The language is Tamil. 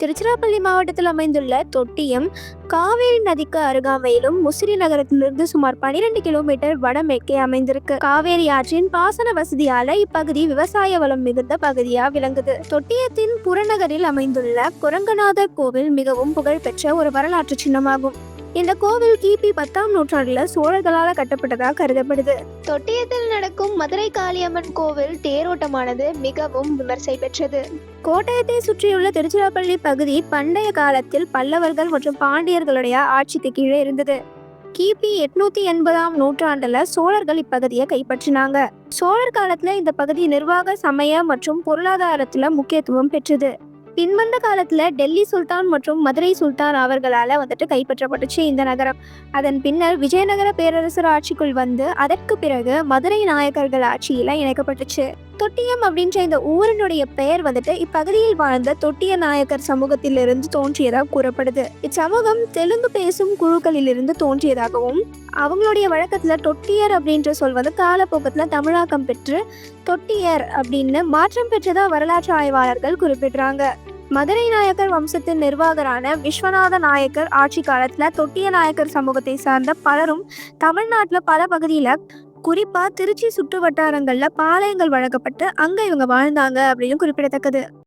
திருச்சிராப்பள்ளி மாவட்டத்தில் அமைந்துள்ள தொட்டியம் காவேரி நதிக்கு அருகாமையிலும் முசிறி நகரத்திலிருந்து சுமார் 12 கிலோமீட்டர் வடமேற்கே அமைந்திருக்கு. காவேரி ஆற்றின் பாசன வசதியால இப்பகுதி விவசாய வளம் மிகுந்த பகுதியா விளங்குது. தொட்டியத்தின் புறநகரில் அமைந்துள்ள குரங்கநாதர் கோவில் மிகவும் புகழ்பெற்ற ஒரு வரலாற்று சின்னமாகும். இந்த கோவில் கிபி 10ஆம் நூற்றாண்டுல சோழர்களால் கட்டப்பட்டதாக கருதப்படுது. தொட்டியத்தில் நடக்கும் மதுரை காளியம்மன் கோவில் தேரோட்டமானது மிகவும் விமர்சை பெற்றது. கோட்டயத்தை சுற்றியுள்ள திருச்சிராப்பள்ளி பகுதி பண்டைய காலத்தில் பல்லவர்கள் மற்றும் பாண்டியர்களுடைய ஆட்சிக்கு கீழே இருந்தது. கிபி 880ஆம் நூற்றாண்டுல சோழர்கள் இப்பகுதியை கைப்பற்றினாங்க. சோழர் காலத்துல இந்த பகுதி நிர்வாக, சமய மற்றும் பொருளாதாரத்துல முக்கியத்துவம் பெற்றது. பின்வந்த காலத்துல டெல்லி சுல்தான் மற்றும் மதுரை சுல்தான் அவர்களால கைப்பற்றப்பட்டுச்சு இந்த நகரம். அதன் பின்னர் விஜயநகர பேரரசர் ஆட்சிக்குள் வந்து அதற்கு பிறகு மதுரை நாயக்கர்கள் ஆட்சியில இணைக்கப்பட்டுச்சு. தொட்டியம் அப்படின்ற இந்த ஊரினுடைய பெயர் இப்பகுதியில் வாழ்ந்த தொட்டிய நாயக்கர் சமூகத்திலிருந்து தோன்றியதாக கூறப்படுது. இச்சமூகம் தெலுங்கு பேசும் குழுக்களிலிருந்து தோன்றியதாகவும் அவங்களுடைய வழக்கத்துல தொட்டியர் அப்படின்ற சொல் காலப்போக்கத்துல தமிழாக்கம் பெற்று தொட்டியர் அப்படின்னு மாற்றம் பெற்றதா வரலாற்று ஆய்வாளர்கள் குறிப்பிடுறாங்க. மதுரை நாயக்கர் வம்சத்தின் நிர்வாகரான விஸ்வநாத நாயக்கர் ஆட்சி காலத்துல தொட்டிய நாயக்கர் சமூகத்தை சார்ந்த பலரும் தமிழ்நாட்டுல பல பகுதியில, குறிப்பா திருச்சி சுற்று வட்டாரங்கள்ல பாளையங்கள் வழங்கப்பட்டு அங்க இவங்க வாழ்ந்தாங்க அப்படின்னு குறிப்பிடத்தக்கது.